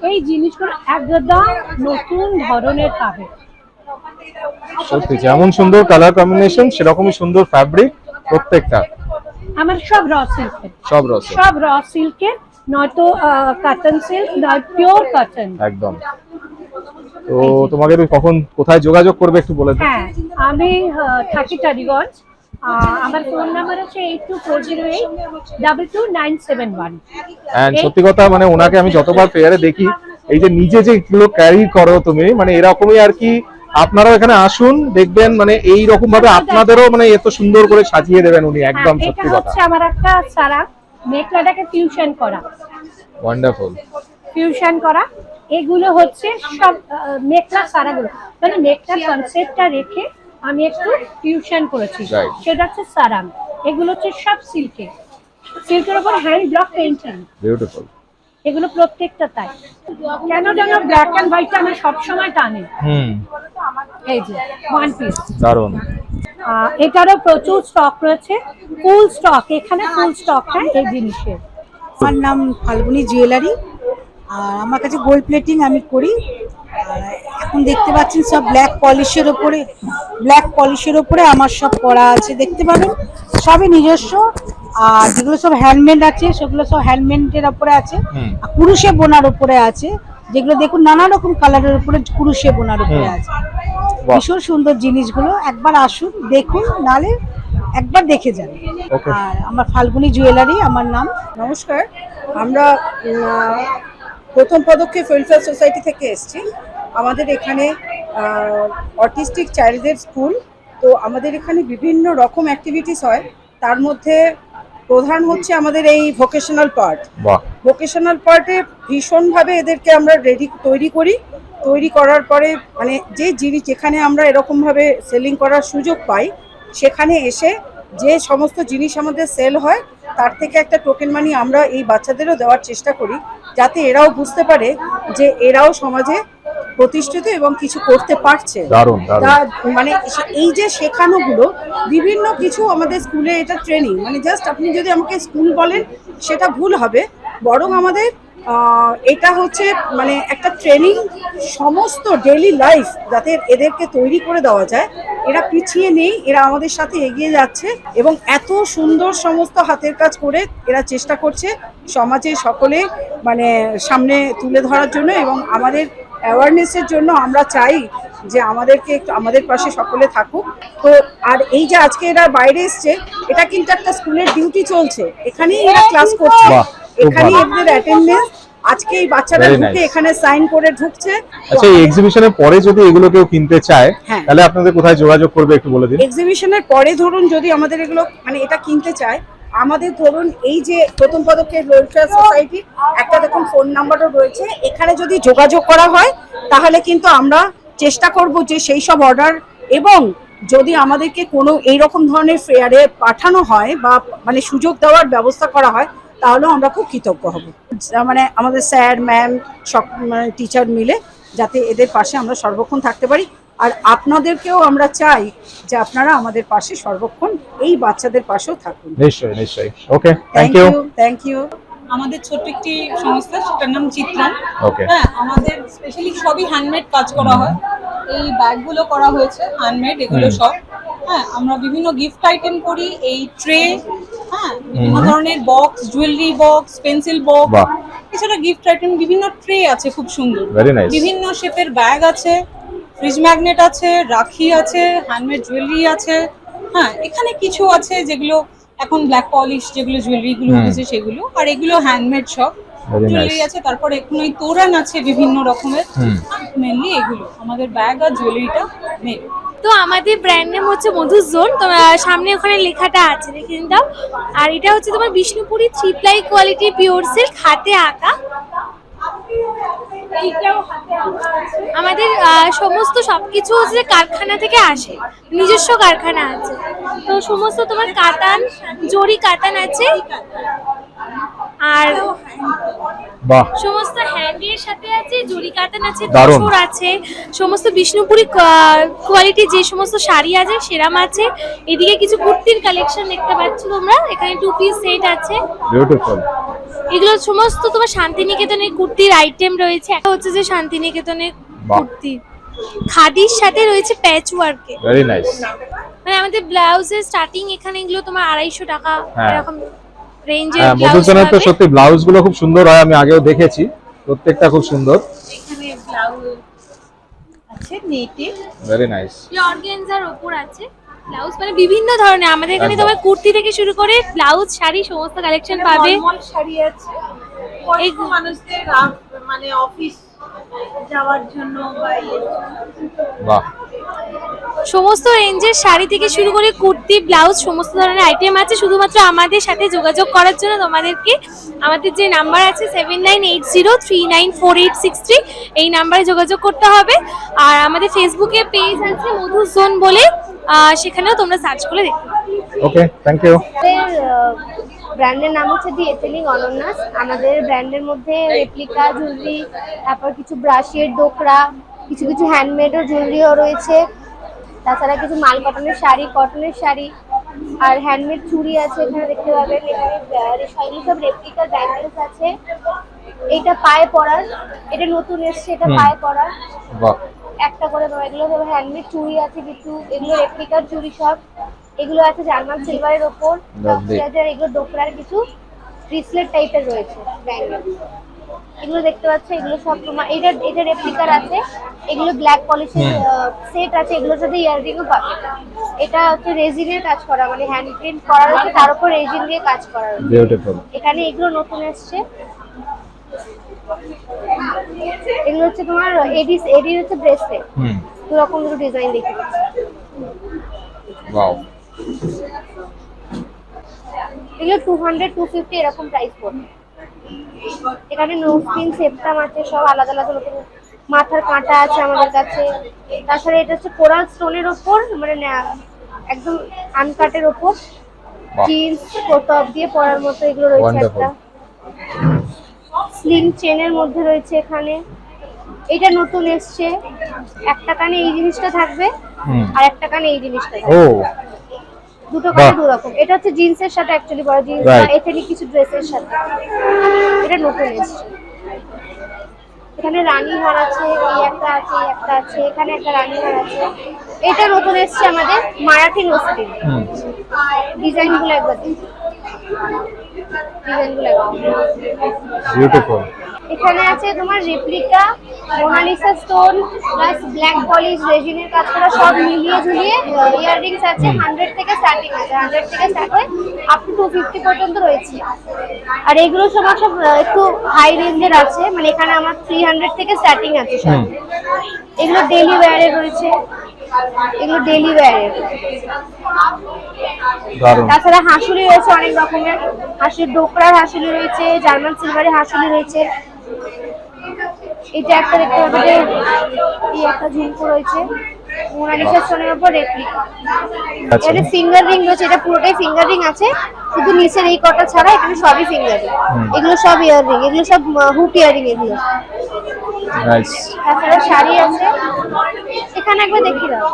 এই জিনিসগুলো একদম নতুন ধরনের পাবে। সত্যি যেমন সুন্দর কালার কম্বিনেশন সেরকমই সুন্দর ফ্যাব্রিক প্রত্যেকটা। আমার সব র সিল্কের, সব র সিল্কের, নয়তো কটন সিল্ক, নয় পিওর কটন একদম। তো তোমাকে কখন কোথায় যোগাযোগ করবে একটু বলে দাও। হ্যাঁ, আমি থাকি টালিগঞ্জ। আমার ফোন নাম্বার আছে 8240822971। এন্ড সত্যি কথা মানে ওনাকে আমি যতবার ফেয়ারে দেখি, এই যে নিজে যেগুলো ক্যারি করো তুমি, মানে এরকমই আর কি। আপনারাও এখানে আসুন, দেখবেন মানে এই রকম ভাবে আপনাদেরও মানে এত সুন্দর করে সাজিয়ে দেবেন উনি, একদম সত্যি কথা। এটা হচ্ছে আমার একটা সারা মেখলাটাকে ফিউশন করা, ওয়ান্ডারফুল। ফিউশন করা। এগুলো হচ্ছে সব মেখলা সারাগুলো, মানে মেখলা কনসেপ্টটা রেখে আমি একটু ফিউশন করেছি, Right. সেটা হচ্ছে সারাম। এগুলো হচ্ছে সব সিল্কের উপর হ্যান্ড ব্লক পেইন্টিং, বিউটিফুল। এগুলো প্রত্যেকটা তাই। কেন যেন ব্ল্যাক অ্যান্ড হোয়াইটটা আমি সবসময় টানি। এই যে ওয়ান পিস, দারুণ। এটারও প্রচুর স্টক রয়েছে, ফুল স্টক, এখানে ফুল স্টক হয় এই জিনিসের। আমার নাম ফাল্গুনি জুয়েলারি, আর আমার কাছে গোল্ড প্লেটিং আমি করি। আর এখন দেখতে পাচ্ছেন সব ব্ল্যাক পলিশের ওপরে আমার সব করা আছে, দেখতে পাবেন সবই নিজস্ব। আর যেগুলো সব হ্যান্ডমেড আছে সেগুলো সব হ্যান্ডমেডের ওপরে আছে, আর কুরুশে বোনার ওপরে আছে, যেগুলো দেখুন নানা রকম কালারের উপরে কুরুশে বোনার উপরে আছে। ভীষণ সুন্দর জিনিসগুলো, একবার আসুন দেখুন, নালে একবার দেখে যান। আর আমার ফাল্গুনি জুয়েলারি আমার নাম। নমস্কার, আমরা প্রথম পদক্ষেপ ওয়েলফেয়ার সোসাইটি থেকে এসেছি। আমাদের এখানে অটিস্টিক চাইল্ডদের স্কুল, তো আমাদের এখানে বিভিন্ন রকম অ্যাক্টিভিটিস হয়। তার মধ্যে প্রধান হচ্ছে আমাদের এই ভোকেশনাল পার্ট। ভোকেশনাল পার্টে ভীষণভাবে এদেরকে আমরা তৈরি করার পরে মানে যে জিনিস যেখানে আমরা এরকমভাবে সেলিং করার সুযোগ পাই, সেখানে এসে যে সমস্ত জিনিস আমাদের সেল হয় তার থেকে একটা টোকেন মানি আমরা এই বাচ্চাদেরও দেওয়ার চেষ্টা করি, যাতে এরাও বুঝতে পারে যে এরাও সমাজে প্রতিষ্ঠিত এবং কিছু করতে পারছে। মানে এই যে শেখানোগুলো বিভিন্ন কিছু আমাদের স্কুলে, এটা ট্রেনিং, মানে জাস্ট আপনি যদি আমাকে স্কুল বলেন সেটা ভুল হবে, বরং আমাদের এটা হচ্ছে মানে একটা ট্রেনিং, সমস্ত ডেইলি লাইফ যাতে এদেরকে তৈরি করে দেওয়া যায়। এরা পিছিয়ে নেই, এরা আমাদের সাথে এগিয়ে যাচ্ছে এবং এত সুন্দর সমস্ত হাতের কাজ করে এরা চেষ্টা করছে সমাজে সকলে মানে সামনে তুলে ধরার জন্য এবং আমাদের অ্যাওয়ারনেসের জন্য। আমরা চাই যে আমাদেরকে আমাদের পাশে সকলে থাকুক। তো আর এই যে আজকে এরা বাইরে এসছে, এটা কিন্তু একটা স্কুলের ডিউটি চলছে, এখানেই এরা ক্লাস করছে, এখানেই এদের অ্যাটেন্ডেন্স। আজকে এই বাচ্চারা ঢুকে এখানে সাইন করে ঢুকছে। আচ্ছা, এই এক্সিবিশনের পরে যদি এগুলো কেউ কিনতে চায় তাহলে আপনাদের কোথায় যোগাযোগ করবে একটু বলে দিন। এক্সিবিশনের পরে ধরুন যদি আমাদের এগুলো মানে এটা কিনতে চায়, আমাদের ধরুন এই যে প্রথম পদক্ষেপ ওয়েলফেয়ার সোসাইটির একটা দেখুন ফোন নাম্বারও রয়েছে, এখানে যদি যোগাযোগ করা হয় তাহলে কিন্তু আমরা চেষ্টা করব যে সেই সব অর্ডার, এবং যদি আমাদেরকে কোনো এইরকম ধরনের ফেয়ারে পাঠানো হয় বা মানে সুযোগ দেওয়ার ব্যবস্থা করা হয়, তাহলেও আমরা খুব কৃতজ্ঞ হব। মানে আমাদের স্যার ম্যাম সব মানে টিচার মিলে যাতে এদের পাশে আমরা সর্বক্ষণ থাকতে পারি। আর আপনাদেরকেও আমরা চাই যে আপনারা আমাদের পাশে সর্বক্ষণ এই বাচ্চাদের পাশেও থাকুন। নিশ্চয়ই নিশ্চয়ই। ওকে, থ্যাংক ইউ। আমাদের ছোট্ট একটি সংস্থা, সেটার নাম চিত্রম। ওকে। হ্যাঁ, আমাদের স্পেশালি সবই হ্যান্ডমেড কাজ করা হয়। এই ব্যাগগুলো করা হয়েছে হ্যান্ডমেড, এগুলো সব। হ্যাঁ, আমরা বিভিন্ন গিফট আইটেম করি, এই ট্রে, হ্যাঁ, বিভিন্ন ধরনের box, jewellery box, pencil box, এছাড়া গিফট আইটেম বিভিন্ন ট্রে আছে খুব সুন্দর, বিভিন্ন শেপের ব্যাগ আছে, ফ্রিজ ম্যাগনেট আছে, রাখি আছে, হ্যান্ডমেড জুয়েলারি আছে। হ্যাঁ, এখানে কিছু আছে যেগুলো এখন ব্ল্যাক পলিশ যেগুলো জুয়েলারি গুলো উঠেছে সেগুলো, আর এগুলো হ্যান্ডমেড সব জুয়েলারি আছে। তারপর এখন ওই তোরান আছে বিভিন্ন রকমের, মেনলি এগুলো আমাদের ব্যাগ আর জুয়েলারিটা মেন। তো আমাদের ব্র্যান্ড নেম হচ্ছে মধুর জোন, তোমার সামনে ওখানে লেখাটা আছে, দেখে দাও। আর এটা হচ্ছে তোমার Bishnupuri 3 ply quality pure silk, হাতে আঁকা। আমাদের সমস্ত সবকিছু হচ্ছে কারখানা থেকে আসে, নিজস্ব কারখানা আছে। তো সমস্ত তোমার কাতান, জরি কাতান আছে, আর সমস্ত হ্যান্ডের সাথে আছে, জরি কাতান আছে, তসর আছে, সমস্ত বিষ্ণুপুরি কোয়ালিটি যে সমস্ত শাড়ি আছে সেরাম আছে। এদিকে কিছু কুর্তির কালেকশন দেখতে পাচ্ছ তোমরা, এখানে 2 পিস সেট আছে, বিউটিফুল। এগুলো সমস্ত তোমার শান্তিনিকেতনের কুর্তির আইটেম রয়েছে। একটা হচ্ছে যে শান্তিনিকেতনের কুর্তি খাদির সাথে রয়েছে প্যাচ ওয়ার্কে, ভেরি নাইস। মানে আমাদের ব্লাউজের স্টার্টিং এখানে এগুলো তোমার 250 টাকা এরকম রেঞ্জের ব্লাউজ। মধুসূদনের তো সত্যি ব্লাউজ গুলো খুব সুন্দর হয়, আমি আগেও দেখেছি, প্রত্যেকটা খুব সুন্দর। এখানে ব্লাউজ আছে নেটে, ভেরি নাইস। অর্গানজার উপর আছে ব্লাউজ, মানে বিভিন্ন ধরনের আমাদের এখানে তোমার কুর্তি থেকে শুরু করে ব্লাউজ, শাড়ি সমস্ত কালেকশন পাবে। শাড়ি আছে, এই মানুষদের মানে অফিস যাওয়ার জন্য বাহ, সমস্ত রেঞ্জের শাড়ি থেকে শুরু করে কুর্তি, ব্লাউজ সমস্ত ধরনের আইটেম আছে। শুধুমাত্র আমাদের সাথে যোগাযোগ করার জন্য তোমাদেরকে আমাদের যে নাম্বার আছে 7980394863 এই নাম্বারে যোগাযোগ করতে হবে। আর আমাদের ফেসবুকে পেজ আছে মধু জোন বলে, সেখানেও তোমরা সার্চ করে দেখতে পারো। ওকে, থ্যাংক ইউ। ব্র্যান্ডের নাম হচ্ছে দি এথেনিক অনন্যাস। আমাদের ব্র্যান্ডের মধ্যে রেপ্লিকা জুয়েলারি, তারপর কিছু ব্রাশের ডোকরা, কিছু কিছু হ্যান্ডমেডও জুয়েলারিও রয়েছে। তাছাড়া কিছু মাল কটনের শাড়ি, কটনের শাড়ি আর হ্যান্ডমেড চুড়ি আছে এখানে দেখতে পাবেন। এখানে শাড়ি সব রেপ্লিকা ব্যাঙ্গেলস আছে। এটা পায়ে পরার, এটা নতুন এসছে, এটা পায়ে পরার বাহ, একটা করে দেবো। এগুলো সব হ্যান্ডমেড চুড়ি আছে কিছু, এগুলো রেপ্লিকার চুড়ি সব। এগুলো আছে জার্মান সিলভারের ওপর, এগুলো ডোকরার কিছু ব্রেসলেট টাইপের রয়েছে ব্যাঙ্গেল। এগুলো দেখতে পাচ্ছ, এগুলো সব তোমার এটা রেপ্লিকার আছে। এগুলো ব্ল্যাক পলিশের সেট আছে, এগুলোর সাথে ইয়াররিংও পাবে। এটা হচ্ছে রেজিনের কাজ করা, মানে হ্যান্ড প্রিন্ট করা রয়েছে, তার উপর রেজিন দিয়ে কাজ করা রয়েছে। বিউটিফুল। এখানে এগুলো নতুন এসছে। এগুলো হচ্ছে তোমার এডি হচ্ছে ব্রেসলেট, দু রকম দুটো ডিজাইন দেখতে পাচ্ছ। ওয়াও, এগুলো 200-250 এরকম প্রাইস পড়বে। এখানে নোজপিন, সেপ্টাম আছে, সব আলাদা আলাদা রকম। মাথার কাঁটা আছে আমাদের কাছে। তাছাড়া এটা হচ্ছে কোরাল স্টোনের ওপর, মানে একদম আনকাটের ওপর জিন্স টপ দিয়ে পরার মতো এগুলো রয়েছে। একটা স্লিং চেনের মধ্যে রয়েছে এখানে। এটা নতুন এসছে, একটা কানে এই জিনিসটা থাকবে আর একটা কানে এই জিনিসটা থাকবে। দুটো কানে দু রকম। এটা হচ্ছে জিন্সের সাথে অ্যাকচুয়ালি পরা, জিন্স বা এথেনিক কিছু ড্রেসের সাথে। এটা নতুন এসছে। এখানে রানী হার আছে, এই একটা আছে, এই একটা আছে, এখানে একটা রানী হার আছে। এটা নতুন এসছে আমাদের মারাঠি নোজপিন। ডিজাইনগুলো একবার দেখুন, ডিজাইনগুলো একবার বিউটিফুল। এখানে আছে তোমার replica, Mona Lisa stone plus black polish রেজিনের কাজ করা, সব মিলিয়ে ঝুলিয়ে ইয়াররিংস আছে। 100 থেকে স্টার্টিং আছে, 100 থেকে স্টার্ট হয় আপ টু 250 পর্যন্ত রয়েছে। আর এগুলো সব একটু হাই রেঞ্জের আছে, মানে এখানে আমার 300 থেকে স্টার্টিং আছে সব। এগুলো ডেইলি ওয়্যারের রয়েছে, এগুলো ডেইলি ওয়্যারের। তাছাড়া হাঁসুলি রয়েছে অনেক রকমের, হাঁসুর ডোকরার হাঁসুলি রয়েছে, জার্মান সিলভারের হাঁসুলি রয়েছে। এটা একটা দেখতে পাবে যে এই একটা ঝুমকো রয়েছে মোনালিসা স্টোনের উপর রেপ্লিকা। এখানে ফিঙ্গার রিং রয়েছে, এটা পুরোটাই ফিঙ্গার রিং আছে, শুধু নিচের এই কটা ছাড়া এখানে সবই ফিঙ্গার রিং। এগুলো সব ইয়াররিং, এগুলো সব হুক ইয়াররিং এগুলো। নাইস। তাছাড়া শাড়ি আছে, এখানে একবার দেখিয়ে দাও।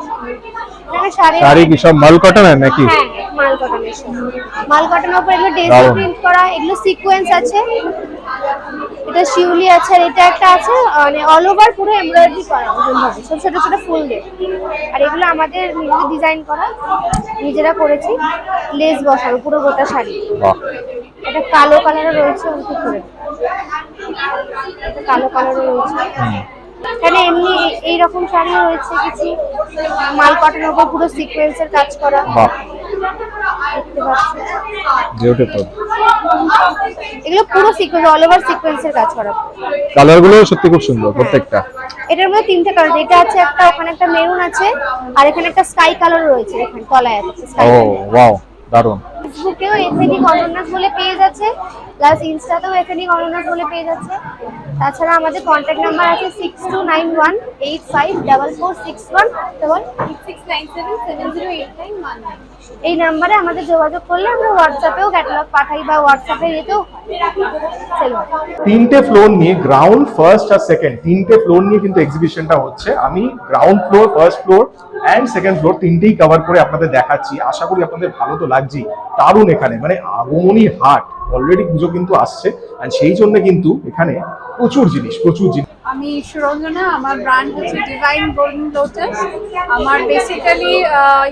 এখানে শাড়ি কি সব মাল কটনের নাকি? হ্যাঁ, মাল কটনের। মাল কটনের উপর এগুলো ডেজি প্রিন্ট করা, এগুলো সিকোয়েন্স আছে। এটা শিউলি আছে, আর এটা একটা আছে মানে অল ওভার পুরো এমব্রয়ডারি করা ভাবে, ছোট ছোট ছোট ফুল দিয়ে। আর এগুলো আমাদের নিজেদের ডিজাইন করা, নিজেরা করেছি, লেস বসানো পুরো গোটা শাড়ি। এটা কালো কালারও রয়েছে, অনেক করে কালো কালারও রয়েছে। এখানে এমনি এইরকম শাড়িও রয়েছে কিছু, মাল কটনের উপর পুরো সিকোয়েন্সের কাজ করা দেখতে পাচ্ছি। বিউটিফুল। এগুলো পুরো সিকোয়েন্স, অল ওভার সিকোয়েন্সের কাজ করা। কালারগুলো সত্যি খুব সুন্দর প্রত্যেকটা। এটার মধ্যে তিনটে কালার, এটা আছে একটা, ওখানে একটা মেরুন আছে, আর এখানে একটা স্কাই কালার রয়েছে, এখানে তলায় আছে স্কাই ও কালার। ওয়াও, দারুণ। ফেসবুকেও এথেনিক অনন্যাস বলে পেজ আছে, প্লাস ইনস্টাতেও এথেনিক অনন্যাস বলে পেজ আছে। তাছাড়া আমাদের কন্ট্যাক্ট নাম্বার আছে 6291854461 এই নাম্বারে আমাদের যোগাযোগ করলে আমরা হোয়াটসঅ্যাপেও ক্যাটালগ পাঠাই বা হোয়াটসঅ্যাপে যেতেও সেল হয়। তিনটে ফ্লোর নিয়ে, গ্রাউন্ড, ফার্স্ট আর সেকেন্ড, তিনটে ফ্লোর নিয়ে কিন্তু এক্সিবিশনটা হচ্ছে। আমি ground floor, first floor and second floor তিনটেই কভার করে আপনাদের দেখাচ্ছি। আশা করি আপনাদের ভালো তো লাগছেই। দারুণ এখানে, মানে আগমনী হাট, অলরেডি পুজো কিন্তু আসছে, আর সেই জন্য কিন্তু এখানে প্রচুর জিনিস। আমি সুরঞ্জনা, আমার ব্র্যান্ড হচ্ছে ডিভাইন গোল্ডেন লোটাস। আমার বেসিক্যালি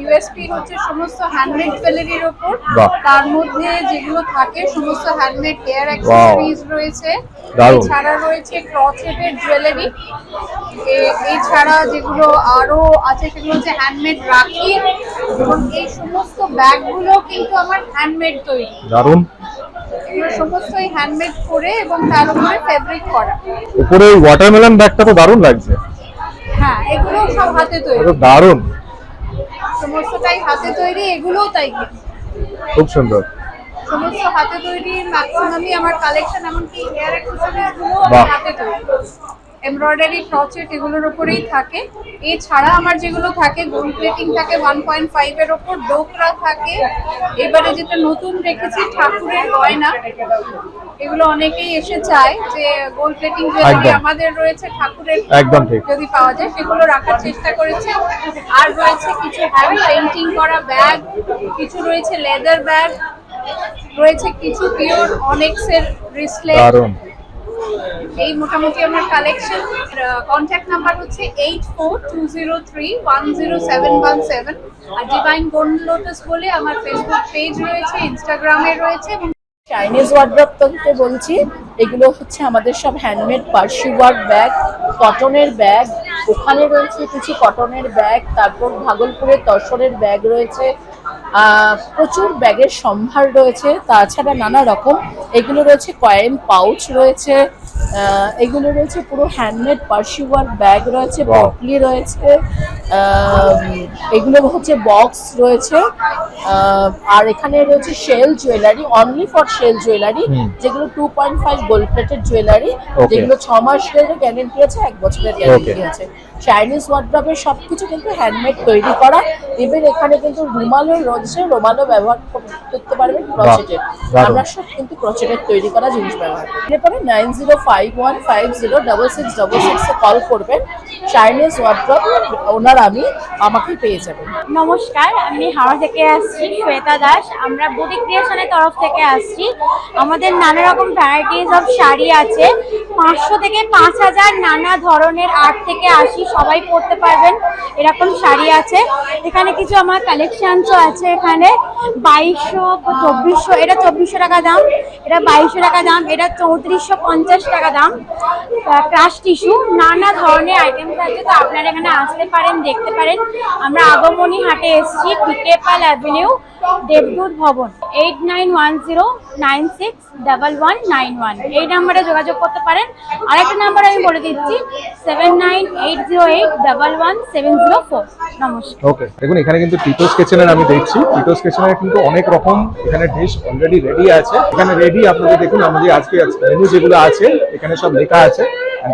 ইউএসপি হচ্ছে সমস্ত হ্যান্ডমেড জুয়েলারির উপর, তার মধ্যে যেগুলো থাকে সমস্ত হ্যান্ডমেড হেয়ার অ্যাক্সেসরিজ রয়েছে, এছাড়া রয়েছে ক্রচেটেড জুয়েলারি, এছাড়া যেগুলো আরো আছে সেগুলো হচ্ছে হ্যান্ডমেড রাখি, এবং এই সমস্ত ব্যাগগুলো কিন্তু আমার হ্যান্ডমেড তৈরি। দারুণ। এগুলো সমস্তই হ্যান্ডমেড করে এবং তার উপরে ফেব্রিক করা। উপরে এই ওয়াটারমেলন ব্যাগটা তো দারুণ লাগছে। হ্যাঁ, এগুলো সব হাতে তৈরি, তো দারুণ, সমস্তটাই হাতে তৈরি, এগুলোও তাই, খুব সুন্দর। সমস্ত হাতে তৈরি। ম্যাক্সিমামই আমার কালেকশন, এমনকি হেয়ার অ্যাক্সেসরিজ গুলো বাহ। হাতে তৈরি, এমব্রয়ডারি, ক্রচেট এগুলোর উপরেই থাকে। এছাড়া আমার যেগুলো থাকে, গোল্ড প্লেটিং থাকে 1.5 এর উপর, ডোকরা থাকে। এবারে যেটা নতুন রেখেছি ঠাকুরের গয়না, এগুলো অনেকেই এসে চায় যে গোল্ড প্লেটিং জুয়েলারি একদম। আমাদের রয়েছে ঠাকুরের, একদম ঠিক। যদি পাওয়া যায় সেগুলো রাখার চেষ্টা করেছে। আর রয়েছে কিছু হ্যান্ড পেইন্টিং করা ব্যাগ, কিছু রয়েছে লেদার ব্যাগ, রয়েছে কিছু পিওর অনেক্সের ব্রেসলেট। দারুণ। এই মোটামুটি আমার কালেকশন। কন্ট্যাক্ট নাম্বার হচ্ছে 8420310717, আর ডিভাইন গোল্ড লোটাস বলে আমার ফেসবুক পেজ রয়েছে, ইনস্টাগ্রামে রয়েছে। চাইনিজ ওয়ার্ড্রপ থেকে বলছি। এগুলো হচ্ছে আমাদের সব হ্যান্ডমেড পার্সি ওয়ার্ক ব্যাগ, কটনের ব্যাগ। ওখানে রয়েছে কিছু কটনের ব্যাগ, তারপর ভাগলপুরের তসরের ব্যাগ রয়েছে, প্রচুর ব্যাগের সম্ভার রয়েছে। তাছাড়া নানা রকম এগুলো রয়েছে, কয়েন পাউচ রয়েছে, এগুলো রয়েছে পুরো হ্যান্ডমেড পার্সি ওয়ার্ক ব্যাগ রয়েছে, পটলি রয়েছে, এগুলো হচ্ছে বক্স রয়েছে। আর এখানে রয়েছে shell jewellery, only for shell jewellery, যেগুলো 2.5 গোল্ড প্লেটেড জুয়েলারি, যেগুলো 6 মাসের গ্যারেন্টি আছে, 1 বছরের গ্যারেন্টি আছে। চাইনিজ ওয়ার্ড্রপের সবকিছু কিন্তু হ্যান্ডমেড তৈরি করা। ইভেন এখানে কিন্তু রুমালও রয়েছে, রুমালও ব্যবহার করতে পারবেন ক্রচেটের। আমরা সব কিন্তু ক্রচেটের তৈরি করা জিনিস ব্যবহার করি। এরপরে 9051506666 এ কল করবেন। চাইনিজ ওয়ার্ড্রপ ওনার আমাকে পেয়ে যাবেন। নমস্কার, আমি হাওড়া থেকে আসছি, শ্বেতা দাস। আমরা বুটিক ক্রিয়েশনের তরফ থেকে আসছি। আমাদের নানা রকম ভ্যারাইটিস অফ শাড়ি আছে, 500 থেকে 5000 নানা ধরনের 8 থেকে 80 সবাই পরতে পারবেন এরকম শাড়ি আছে। এখানে কিছু আমার কালেকশনসও আছে, এখানে 2200, 2400, এটা 2400 টাকা দাম, এটা 2200 টাকা দাম, এটা 3450 টাকা দাম। ক্রাশ টিস্যু নানা ধরনের আইটেমস আছে, তো আপনারা এখানে আসতে পারেন, দেখতে পারেন। আমরা আগমনী হাটে এসেছি, পিকে পাল অ্যাভিনিউ, দেবদূত ভবন। 8910961191 এই নাম্বারে যোগাযোগ করতে পারেন। আরেকটা নাম্বার আমি বলে দিচ্ছি, 7980811704। নমস্কার। ওকে, দেখুন এখানে কিন্তু টিটোস কিচেনের আমি দেখছি, টিটোস কিচেনের কিন্তু অনেক রকম এখানে ডিশ অলরেডি রেডি আছে। এখানে রেডি, আপনাদের দেখুন আমাদের আজকে মেনু যেগুলো আছে এখানে সব লেখা আছে।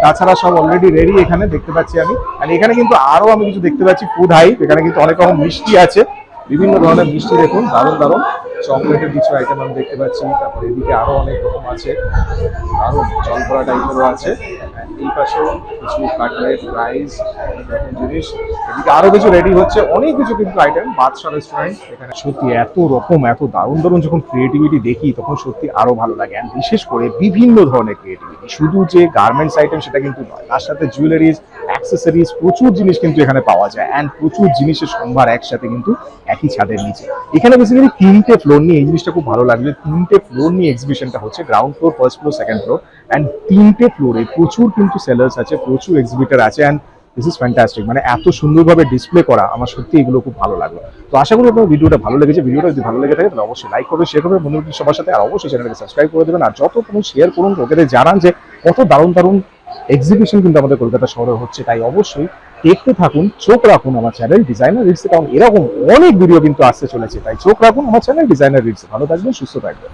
তাছাড়া সব অলরেডি রেডি এখানে দেখতে পাচ্ছি আমি। আর এখানে কিন্তু আরো আমি কিছু দেখতে পাচ্ছি, ফুড হাইপ। এখানে কিন্তু অনেক রকম মিষ্টি আছে, বিভিন্ন ধরনের মিষ্টি দেখুন, দারুণ দারুণ চকলেটের কিছু আইটেম আমি দেখতে পাচ্ছি। তারপরে এদিকে আরো অনেক রকম আছে, দারুণ জলভরা টাইপেরও আছে। এই পাশেও কিছু কাটলেট, রাইস, জিনিস। এদিকে আরো কিছু রেডি হচ্ছে, অনেক কিছু কিন্তু আইটেম। বাদশা রেস্টুরেন্ট। এখানে সত্যি এত রকম, এত দারুণ দারুণ যখন ক্রিয়েটিভিটি দেখি তখন সত্যি আরো ভালো লাগে। আর বিশেষ করে বিভিন্ন ধরনের ক্রিয়েটিভিটি, শুধু যে গার্মেন্টস আইটেম সেটা কিন্তু নয়, তার সাথে জুয়েলারিজ, অ্যাক্সেসরিজ, প্রচুর জিনিস কিন্তু এখানে পাওয়া যায়। অ্যান্ড প্রচুর জিনিসের সম্ভার একসাথে কিন্তু একই ছাদের নিচে। এখানে বেসিক্যালি 3টে ফ্লোর নিয়ে, এই জিনিসটা খুব ভালো লাগলো, 3টে ফ্লোর নিয়ে এক্সিবিশনটা হচ্ছে। Ground floor, first floor, second floor, and 3টে ফ্লোরে প্রচুর কিন্তু সেলার্স আছে, প্রচুর এক্সিবিটার আছে। অ্যান্ড দিস ইজ ফ্যান্টাস্টিক, মানে এত সুন্দরভাবে ডিসপ্লে করা, আমার সত্যি এগুলো খুব ভালো লাগলো। তো আশা করি আপনার ভিডিওটা ভালো লেগেছে। ভিডিওটা যদি ভালো লেগে থাকে তাহলে অবশ্যই লাইক করবেন, শেয়ার করবেন বন্ধুদের সবার সাথে, আর অবশ্যই চ্যানেলকে সাবস্ক্রাইব করে দেবেন। আর যত কোনো শেয়ার করুন, ওদের জানান যে কত দারুণ দারুণ এক্সিবিশন কিন্তু আমাদের কলকাতা শহরে হচ্ছে। তাই অবশ্যই দেখতে থাকুন, চোখ রাখুন আমার চ্যানেল ডিজাইনার রিলসে, কারণ এরকম অনেক ভিডিও কিন্তু আসতে চলেছে। তাই চোখ রাখুন আমার চ্যানেল ডিজাইনার রিলসে। ভালো থাকবেন, সুস্থ থাকবেন।